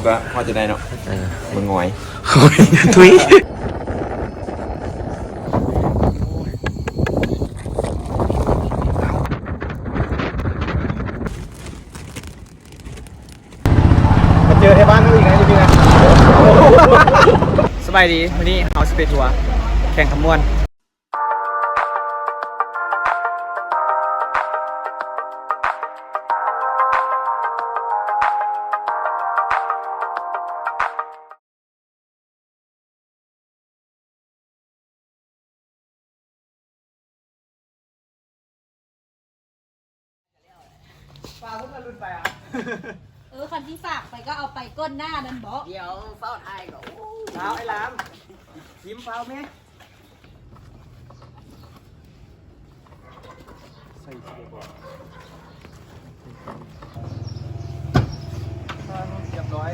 ก็พอจะได้เนาะมึงงอยทุยเจอที่บ้านเขาอีกนะพี่นะ สบายดีวันนี้เฮาสเปทัวร์แข่งขมวนปลาพวกมันรุนไปอ่ะคันที่ฝากไปก็เอาไปก้นหน้านั่นบอกเดี๋ยวเฝ้าไทยก็เท้าไอ้ลามยิ้มเท้าไหมใส่เสียก่อนเรียบร้อย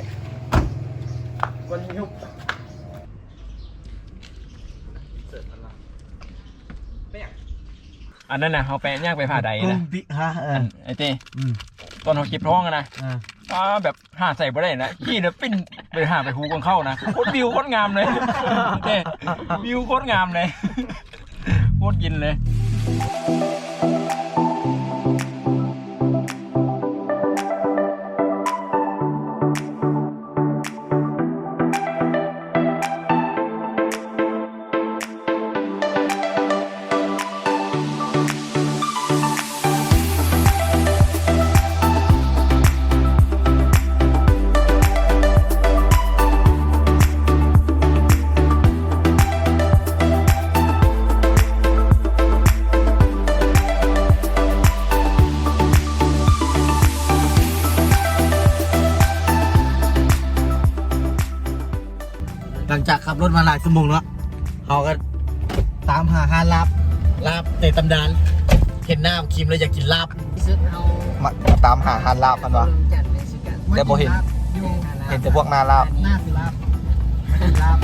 ก้นยุบอันนั้นนะเขาแปะย่างไปผ่าใดนะไอ้เต้ตอนเขาเก็บท้องนะแบบหาใส่บ่ได้นะขี้เดี๋ยวปิ้นไปหาไปหูกันเข้านะโคตรวิวโคตรงามเลยเต้วิวโคตรงามเลยโคตรยินเลยหลังจากขับรถมาหลายชั่วโมงแล้วเขาก็ตามหาลาบในตำนานเห็นหน้าคิมเลยอยากกินลาบมาตามหาลาบกันวะแต่บ่เห็นแต่พวกหน้าลาบหน้าคือลาบลาบ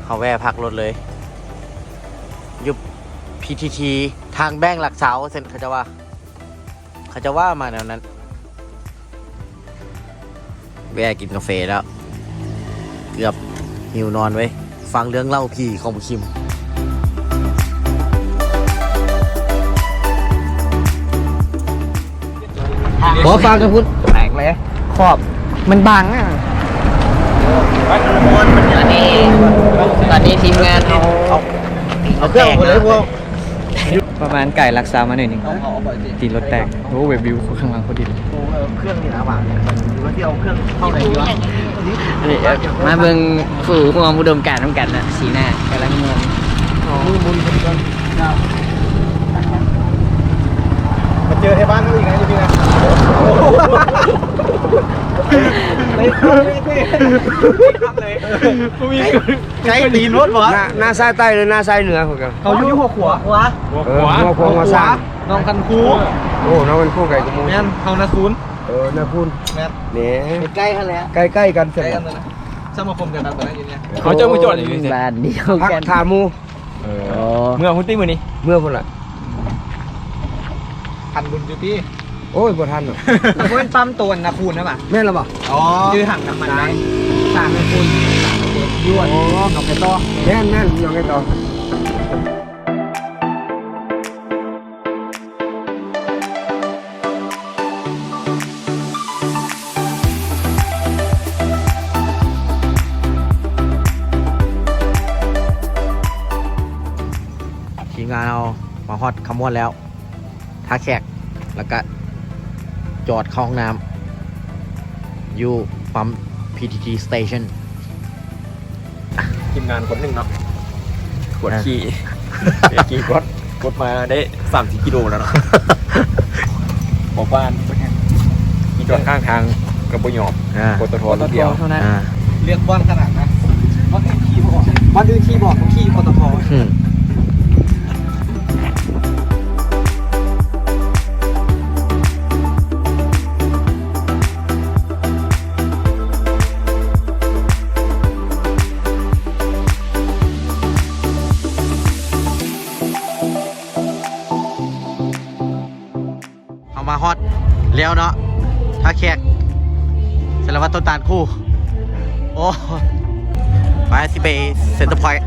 เขาแวะพักรถเลยยุบ PTT ทางแบ้งหลักเสาเซ็นเขาจะว่ามาแนวนั้นแวะกินกาแฟแล้วเกือบหิวนอนไว้ฟังเรื่องเล่าผีของคิมขอฟังกันพุทธแตกเลยขอบมันบังอ่ะตอนนี้ทีมงานเอาเครื่องหมดเลยพวกประมาณไก่รักษามาหน่อยหนึ่งตีรถแตกโอ้เวบวิวข้างหลังเขาดินเครื่องนี่นะบ้างหรือว่าที่เอาเครื่องเข้าไหนดีวะมาเบิ่งฝูงมองอุดมการณ์น้ำกันนะสีหน้ากำลังงงมุนกันมาเจอที่บ้านเขาอีกนะพี่นะใช้ตีนรถวะหน้าซ้ายใต้หรือหน้าซ้ายเหนือของกันเขาอยู่หัวขวาหัวซ้ายน้องคันคูโอ้น้องเป็นคู่ไก่กูมูแม่นเขานาคูนนาคูนแม่นเนี่ยใกล้กันแล้วใกล้กันเสร็จสมาคมกันตอนนั้นอยู่เนี่ยเขาเจอมือจอดอย่างนี้บ้านเดียวกันถามูเมื่อพุ่นติ้งมือนี้เมื่อพุ่นละทันบุญอยู่พี่โอ้ยบ่ทันหรอกเป็นปั๊มตัวนาคูนนะป่ะแม่นหรอป่ะยื้อถังน้ำมันได้3นาคูนยวนนอกไก่ต่อแม่นนอกไก่ต่อทีมงานเรามาฮอตคำว่าแล้วท่าแขกแล้วก็จอดเข้าห้องน้ำอยู่ปั๊ม PTT Station ทีมงานคนหนึ่งเนาะกดขี่กดมาได้3-4 กิโลแล้วเนาะ บอกบ้านมีจอดข้างทางกระปุกหยอบปตทรถเดียว เท่านั้น เรียกบ้านขนาดนะบ้านอื่นขี้บอกบ้านอื่นขี้บอกขี้ปตท เอามาฮอตแล้วเนาะถ้าแขกสารวัตรต้นตาลคู่ โอ้ไปสิไปเซ็นเตอร์พอยต์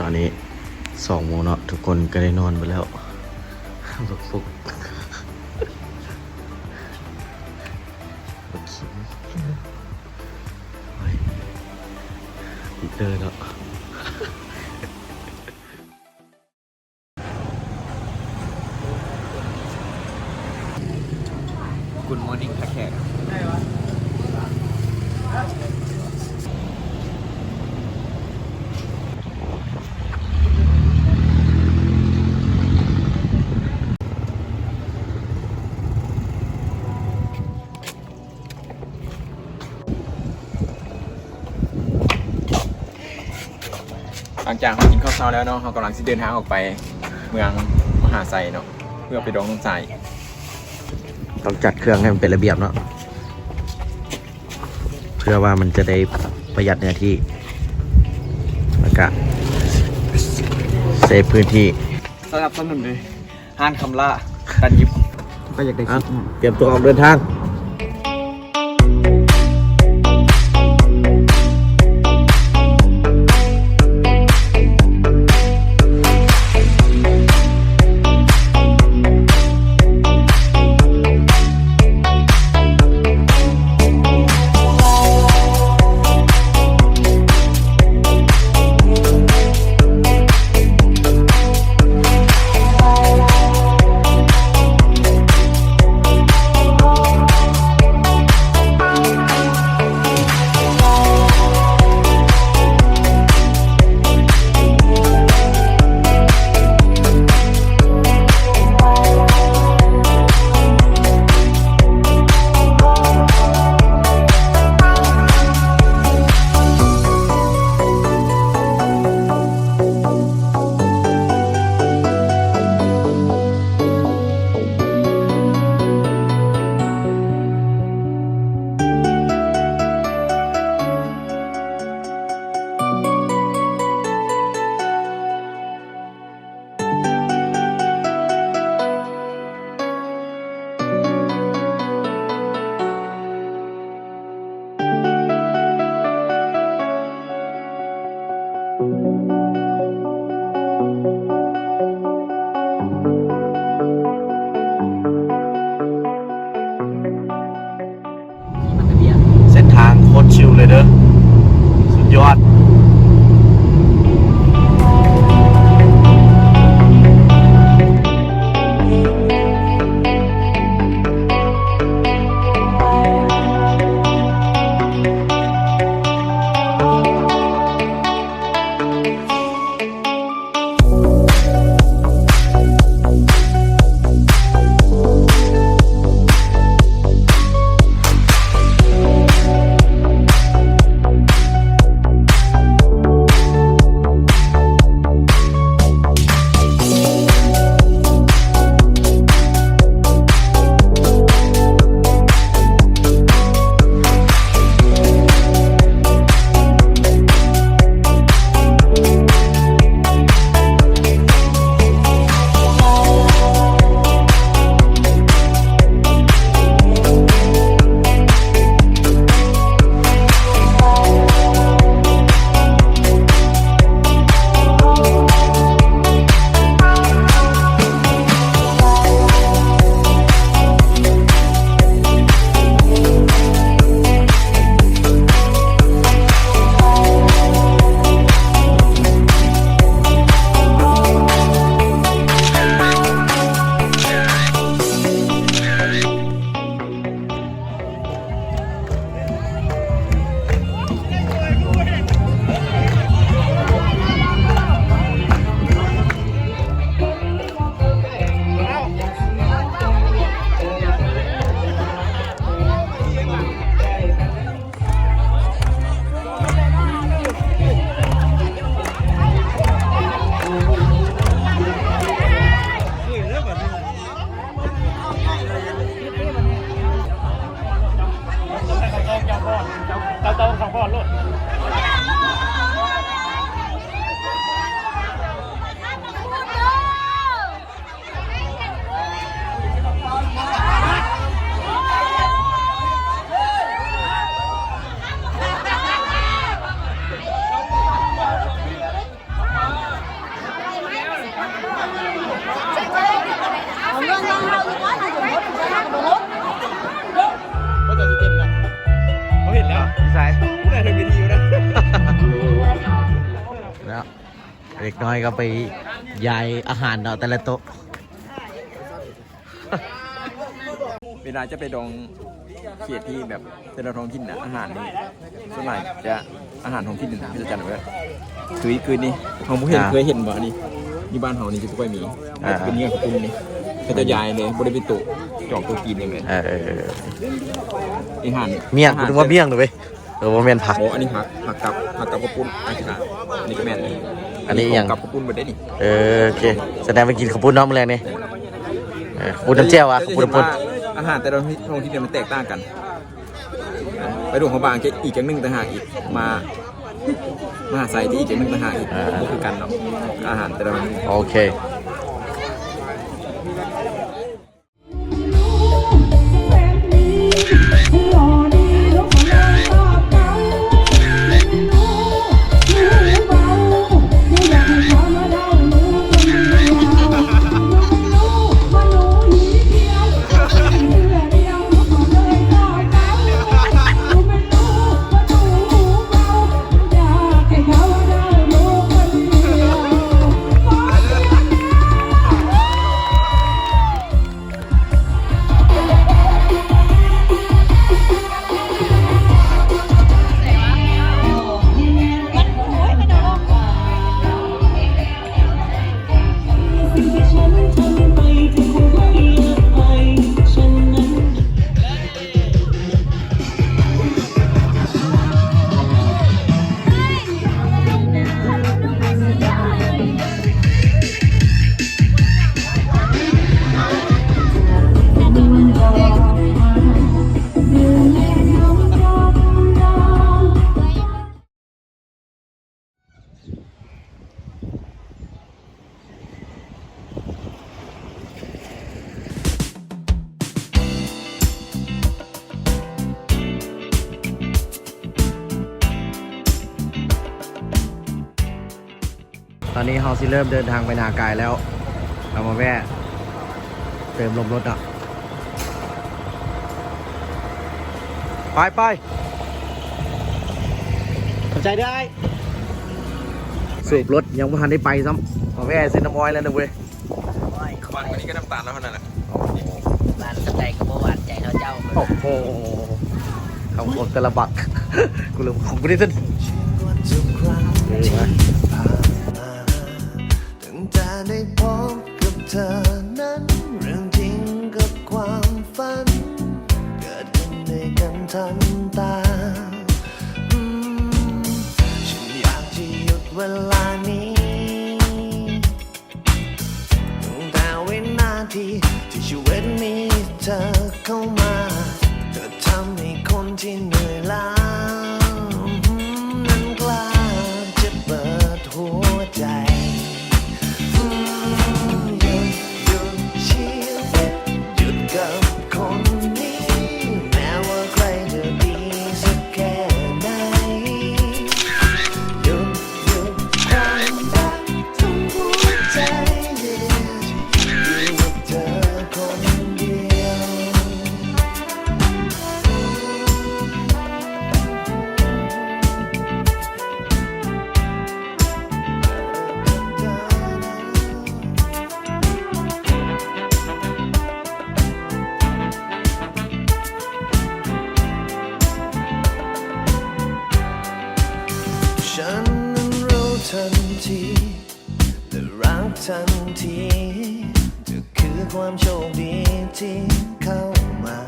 ตอนนี้2 โมงเนาะทุกคนก็ได้นอนไปแล้วฟุกอีกเดินแล้วคุณมอร์นิ่งแขกหลังจากเรากินข้าวเช้าแล้วเนาะเรากำลังจะเดินทางออกไปเมืองมหาไซเนาะเพื่อไปดองน้ำใส ต้องจัดเครื่องให้มันเป็นระเบียบเนาะเพื่อว่ามันจะได้ประหยัดเนื้อที่แล้วก็เซฟพื้นที่ สนับสนุนเลยห้านคำล่าการยิบก็อยากได้คิด เตรียมตัวออกเดินทาง เด็กน้อยก็ไปยายอาหารเนาะแต่ละโต๊ะ เวลาจะไปดองเขตที่แบบแต่ละท้องถิ่นนะอาหารนี่ส่วนใหญ่จะอาหารท้องถิ่นนะพี่จะจันไว้คือนี่ของผู้เห็นเคยเห็นบ่นี่ที่บ้านเฮานี่จะไม่ค่อยมีเป็นเนี่ยของคุณนี่เขาจะยายเลยบริเวณโต๊ะจอกตัวกินเองเลยอาหาร เมี่ยงคุณว่าเมี่ยงหรือเปล่าว่าเมี่ยงผัก โอ้อันนี้ผักกับข้าวปุ้นอันนี้ก็แม่นเลย อันนี้ยัง กับข้าวปุ้นมาได้นี่ โอเคแสดงไปกินข้าวปุ้นน้องมาแรงนี่ข้าวปุ้นน้ำเจียวอ่ะข้าวปุ้นน้ำปุ้น อาหารแต่ละท้องถิ่นมันแตกต่างกันไปดูของบางจะอีกอย่างหนึ่งต่างหากอีกมาหาใส่ที่อีกอย่างหนึ่งต่างหากอีกก็คือกันเนาะอาหารแต่ละมัน โอเคตอนนี้เราสิเริ่มเดินทางไปนากายแล้วเรามาแวะเติมลมรถอ่ะไปสนใจได้สูบรถยังไม่ทันได้ไปซ้ำมาแวะเส้นน้ำอ้อยแล้วนะเว้ย วันนี้ก็น้ำตาลแล้วเท่านั้นแหละ บ้านสไตล์กับหวานใจเขาเจ้า โอ้โหเขาบอกแต่ละบัก กูลืมของกูได้สิ้น ตั้งแต่ได้พบกับเธอนั้นเรื่องจริงกับความฝันเกิดขึ้นในกันทันตาฉันอยากจะหยุดเวลานี้ตั้งแต่วินาทีที่ชีวิตมีเธอเข้ามาเธอทำให้คนที่เหนื่อยล้านั้นกล้าจะเปิดหัวใจหยุดชีวิตหยุดกับคนนี้แม้ว่าใครจะดีสักแค่ไหนหยุดความรักทั้งหัวใจอยู่กับเธอคนเดียว ฉันนั้นรู้ทันทีและรักทันทีเธอคือความโชคดีที่เข้ามา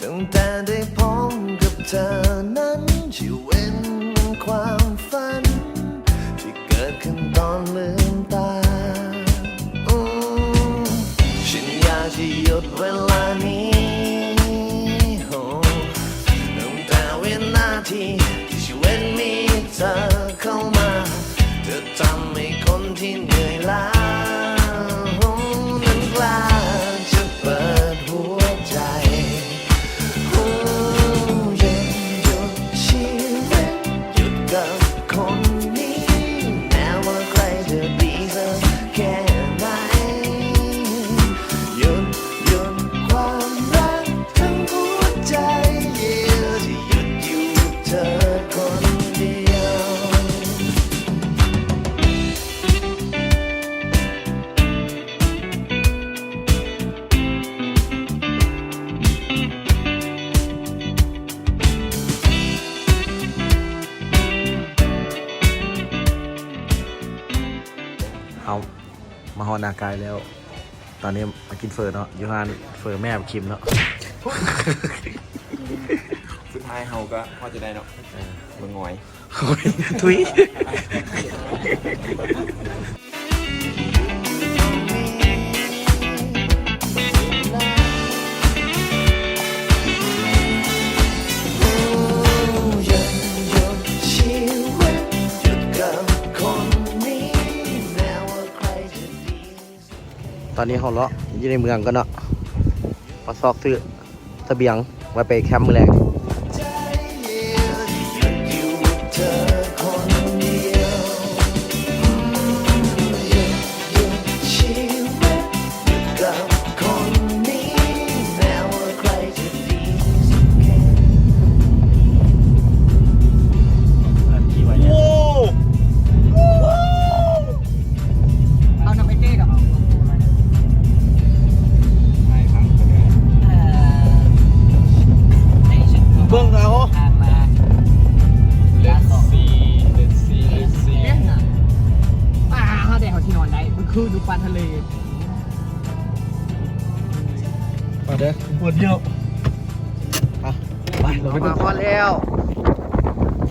ตั้งแต่ได้พบกับเธอนั้นชีวิตมันความฝันที่เกิดขึ้นตอนลืมตาฉันอยากจะหยุดเวลานี้ตั้งแต่วินาทีที่ชีวิตมีเธอเข้ามาเธอทำให้คนที่เหนื่อยล้านั้นกล้าจะเปิดหัวใจหยุดชีวิตหยุดกับคนนี้แม้ว่าใครจะดีสักแค่ไหนหยุดความรักทั้งหัวใจที่หยุดอยู่เธอคนเดียว เขามาฮอนากายแล้ว ตอนนี้มากินเฟอร์เนาะยูฮานเฟอร์แม่คิมเนาะ สุดท้ายเฮาก็พอจะได้เนาะเบิ่งหงอย ทุย อย่าหยุดชีวิตหยุดกับคนนี้แม้ว่าใครจะดี ตอนนี้เขาเลาะอยู่ในเมืองก็เนาะมาซอกซื้อเสบียงไว้ไปแคมป์มื้อแรก ใจเดียวหยุดอยู่กับเธอคนเดียวหยุดชีวิตหยุดกับคนนี้แม้ว่าใครจะดีสักแค่ เอานำไปเต้ดอกในชุด เบิ่งเอา ทางมา Let's see เล่นอ่ะป่าเขาแต่เขาที่นอนได้มันคือดูปลาทะเล มาเด้อปวดเยอะไปเราไปมาพอแล้ว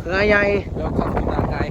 คือไงใหญ่ แล้วก็สุดร่างกาย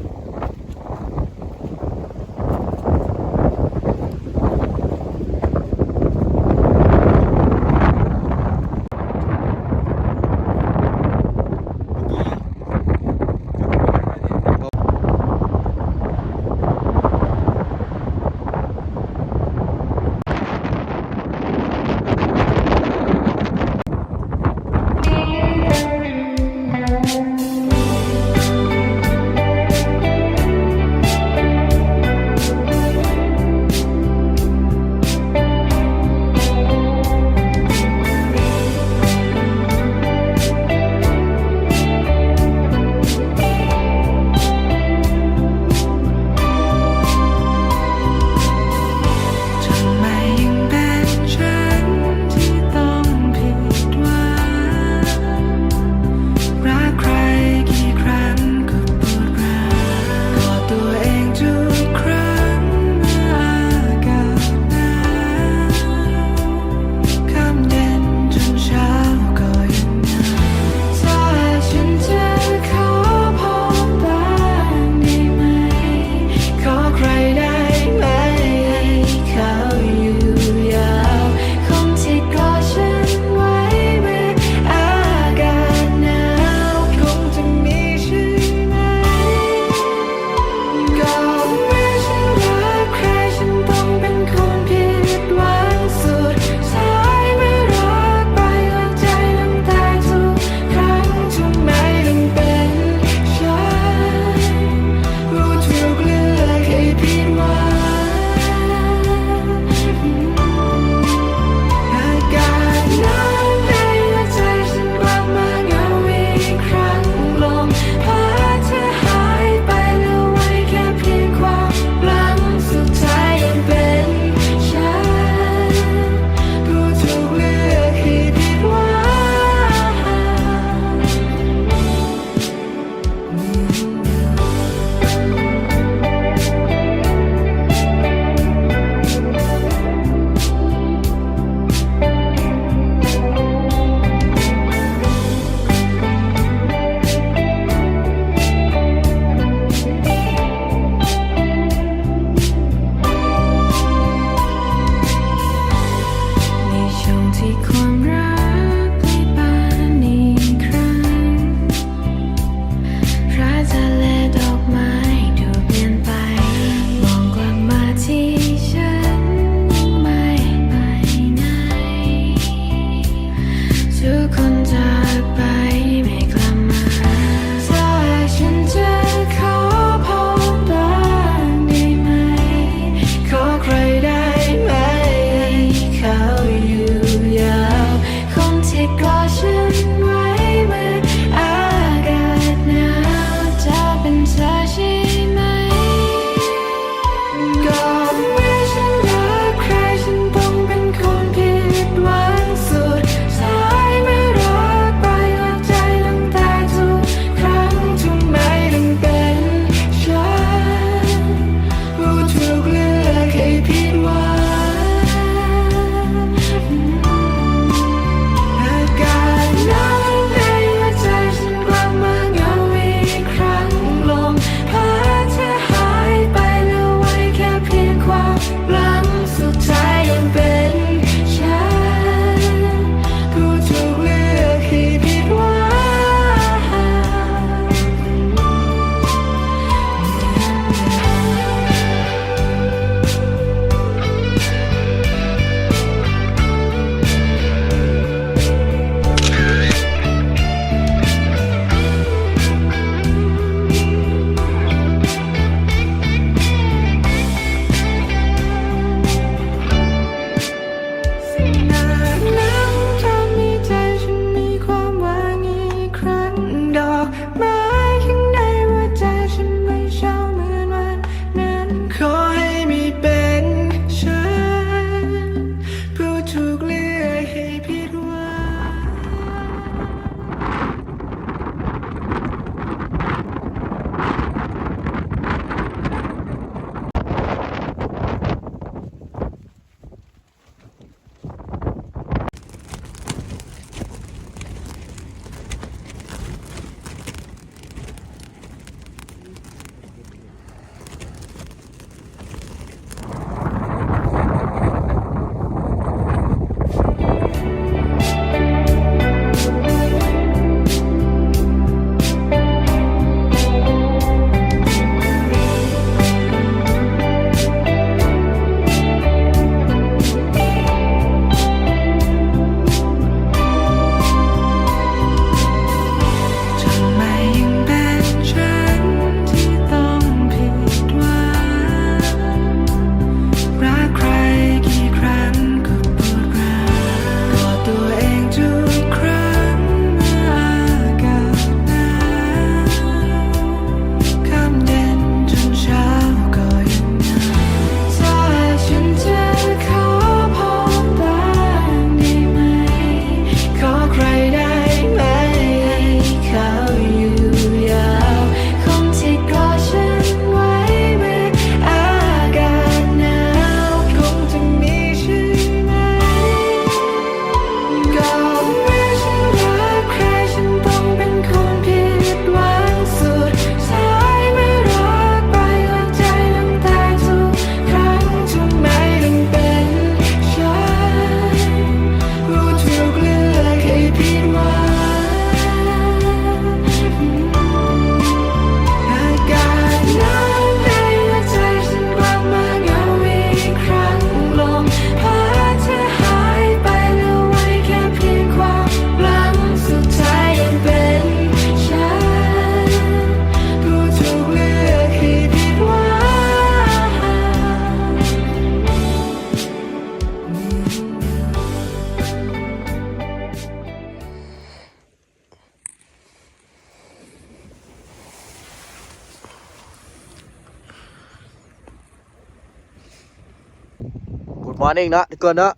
Good morning เนาะทุกคนเนาะ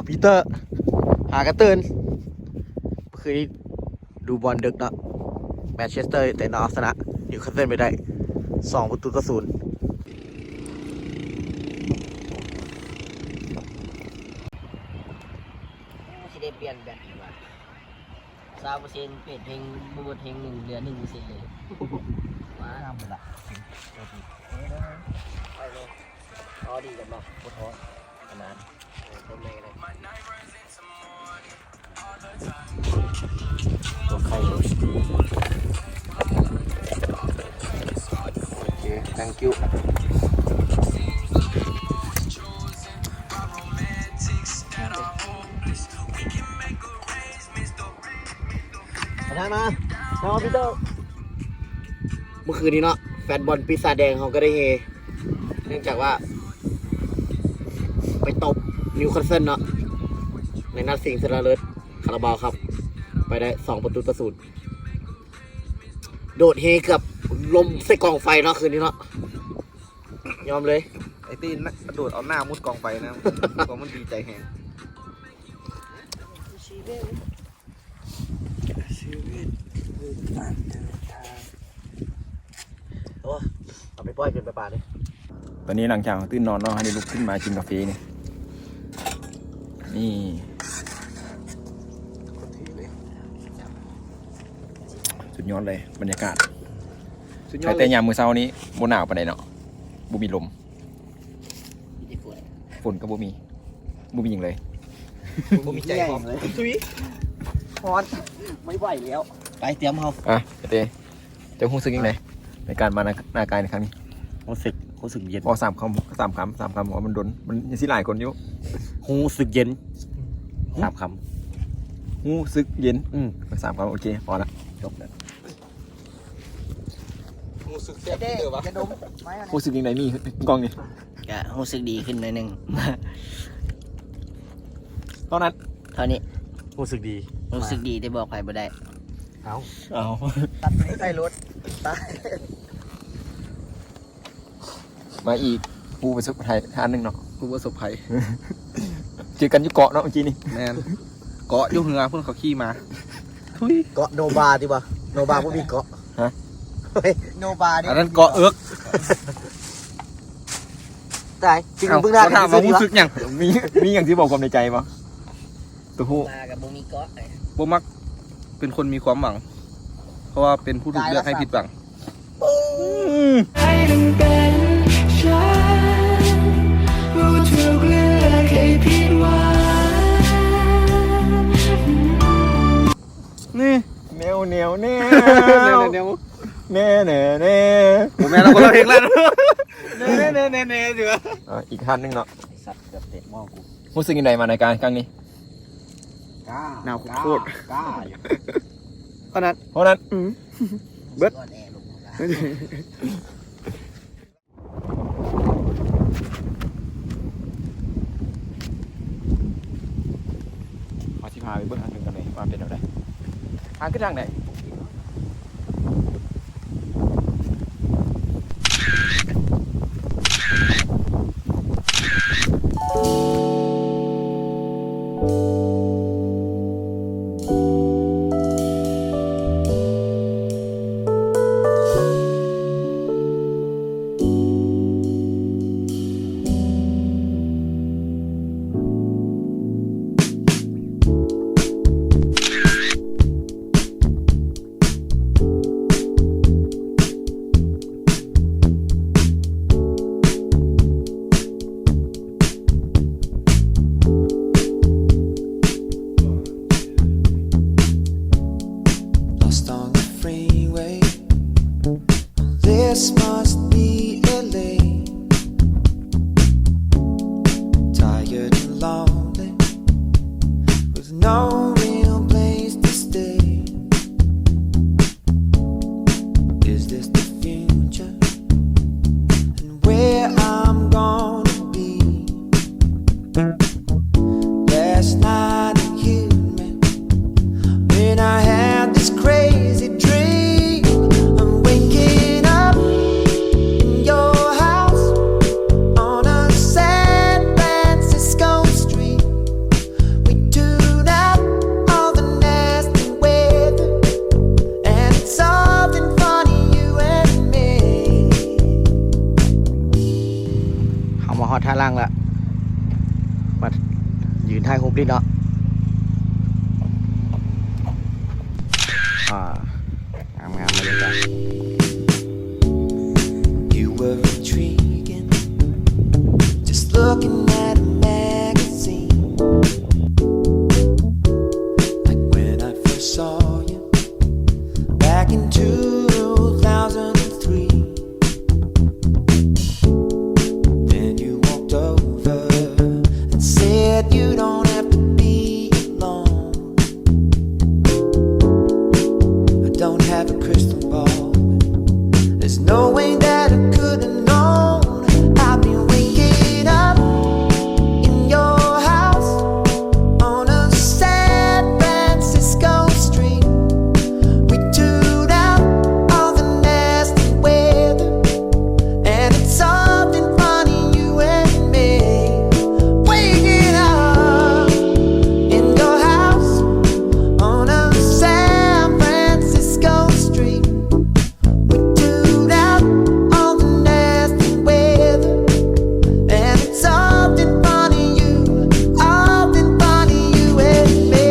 พีเตอร์หากระตื่นเมื่อคืนนี้ดูบอลดึกเนาะแมนเชสเตอร์แต่นอสนะนิวคาสเซิลไปได้2-0สิได้เปลี่ยนแบตดีกว่า20%เปลี่ยนเพลงบูดเพลง1เหลือ1%เลยว้าหมดละไปเลยอ๋อดีกันบ่บ่ท้อขนาดต้นไม้เลยตัวไข่เลย โอเค thank you มาพีเตอร์เมื่อคืนนี้เนาะแฟนบอลปีศาจแดงเขาก็ได้เฮเนื่องจากว่า ไปตบนิวคาสเซิลเนาะในนัดสิงห์ชนะเลิศคาราบาวครับ ไปได้2-0โดดเฮเกือบลมใส่กองไฟเนาะคืนนี้เนาะยอมเลย ไอ้ตีนกระโดดเอาหน้ามุดกองไฟนะเพราะมันดีใจแฮง โอ้เอาไปปล่อยเป็นไปป่าเลย ตอนนี้หลังจากตื่นนอนเนาะให้ได้ลุกขึ้นมากินกาแฟนี่นี่สุดยอดเลยบรรยากาศ สุดยอดเล แต่ ย ยามมื้อเช้านี้บ่หนาวปานใดเนาะบ่มีลม มีแต่ฝน ฝนก็บ่มีหยังเลย ผมมีใจพร้อมเลยทุย ไม่ไหวแล้ว ไปเตรียมเฮา อ่ะเต้จะรู้สึกยังไงในการมาหน้ากายในครั้งนี้ รู้สึกเย็น บอก3 คำว่ามันดนมันยังสิหลายคนอยู่ รู้สึกเย็น3 ค รู้สึกเย็น ำ 3 คำโอเคพอละจบแล้ว มูสึกเสียบเจอวะ รู้สึกยังไงมีกล้องนี่ ก็รู้สึกดีขึ้นหน่อยหนึง ตอนนั้น เท่านี้ รู้สึกดี รู้สึกดีได้บอกใครบ่ได้ เอา ตัดใส่รถ มาอีกผู้ประสบภัยท่านหนึงเนาะ กูประสบภัย เจอกันอยู่เกาะเนาะเมื่อกี้นี่ แมนเกาะอยุ่งเหงาเพื่อนเขาขี่มาทุย เกาะโนบาดีป่ะโนบาไม่มีเกาะโนบา อันนั้นเกาะเอิก ตายจริง เอา เพิ่งได้ เขาถามว่ามูสึกหยัง มีอย่างที่บอกความในใจปะตัวผู้ มากับบ่มีเกาะ บ่มักเป็นคนมีความหวัง เพราะว่าเป็นผู้ถูกเลือกให้ผิดหวัง นี่แนวแนวแนว เดี๋ยว แน่แน่แน่ ผมแม่เราคนละเพลงแล้วเน่เดี๋ยว อีกท่านหนึงเนาะ สัตว์เกือบเตะหม้อกู รู้สึกยังไงมาในการครั้งนี้ หนาวโคตร กล้าอยู่ เพราะนั้น เพราะนั้น เบิดแอร์ลงมา ขอชิพาไปเบื้องทางหนึ่งกันเลยว่าเป็นอะไรทางขึ้นทางไหน มาฮอดท่าล่างละมายืนท่ายคุบดิเนาะงามๆเลยจ้ะ You were intriguing, just looking at a magazine. Like when I first saw you back in 2003. Then you walked over and said you don't have to be alone. I don't have a crystal ball. There's no way that I could have known. I've been waking up in your house on a San Francisco street. We tuned out all the nasty weather, and it's something funny, you and me. Waking up in your house on a San Francisco street. We tuned out all the nasty weather, and it's something funny, you and me.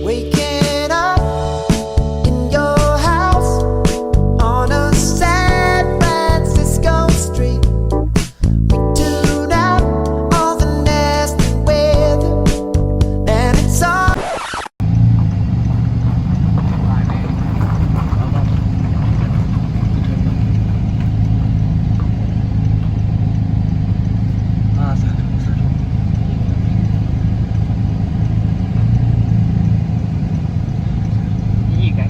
Waking up in your house on a San Francisco street. We tuned out all the nasty weather, and it's all. อีกไง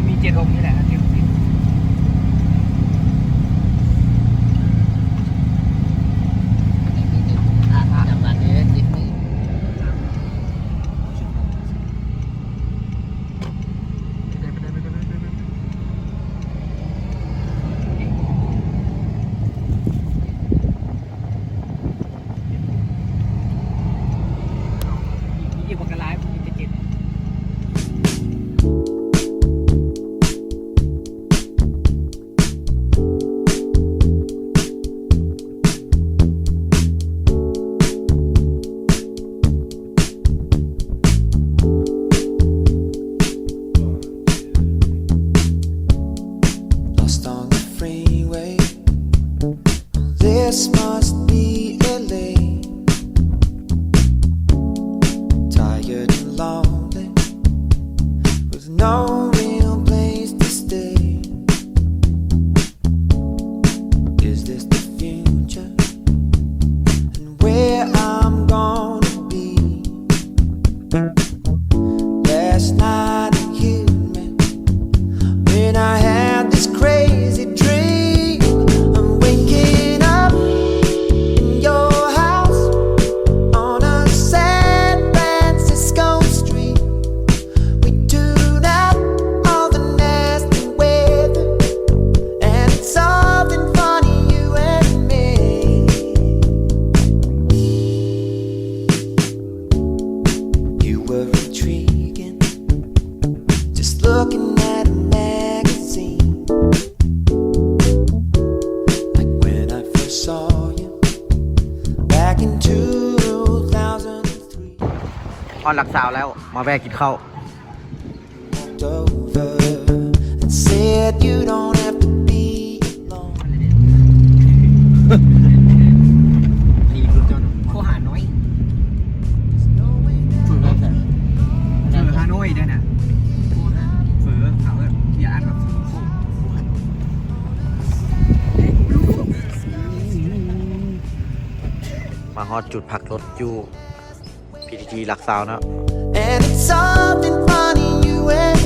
มีเจ็ดองค์นี่แหละที่ผมเห็น จังหวัดนี้ดิบนี่ มีกว่ากระไรมีเจ็ด Lost on the freeway. This must be LA. Tired and lonely, with no real place to stay. Is this the future? And where I'm gonna be? Last night it hit me when I had this crazy dream. I'm waking up in your house on a San Francisco street. We tuned out all the nasty weather, and it's something funny, you and me. You were intriguing, just looking at a magazine. Like when I first saw you back in 2003. ออนหลักสาวแล้วมาแวะกินข้าว Walked over and said you don't have to be alone. โคหาน้อยฝือฮานอยด้วยนะฝือเขาอย่าอ่านแบบมาฮอดจุดพักรถอยู่ PTT หลักสาวเนาะ And it's something funny, you and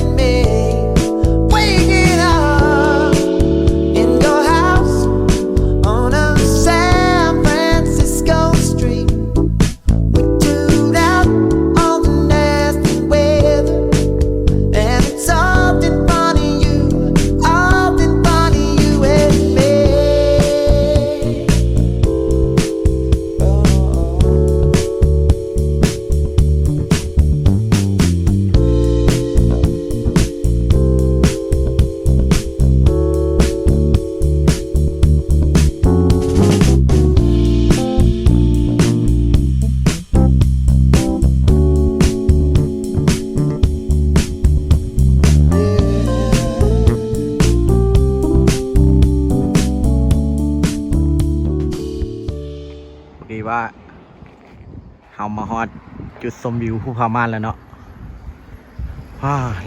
จุดชมวิวภูผาม่านแล้วเนาะ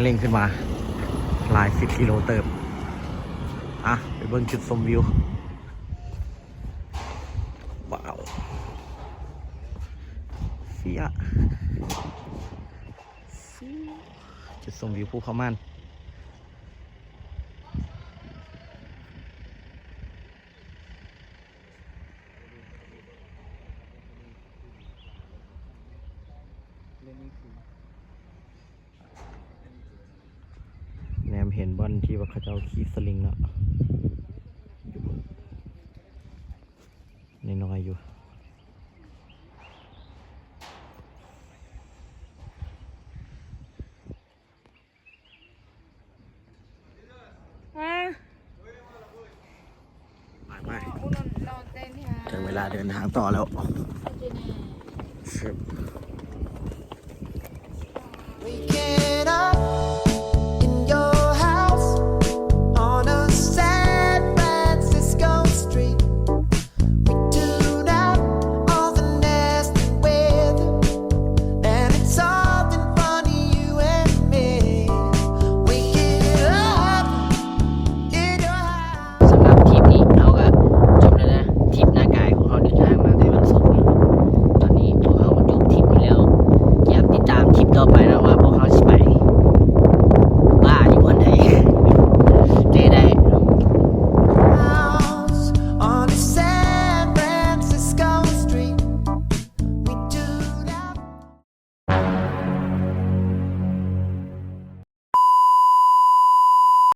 เร่งขึ้นมาหลาย10 กิโลเติบไปเบิ่งจุดชมวิวว้าวเสียจุดชมวิวภูผาม่านแนมเห็นบอลที่ว่าเขาเจ้าขี่สลิงเนาะน้อยๆอยู่ไปถึงเวลาเดินทางต่อแล้วครับ We get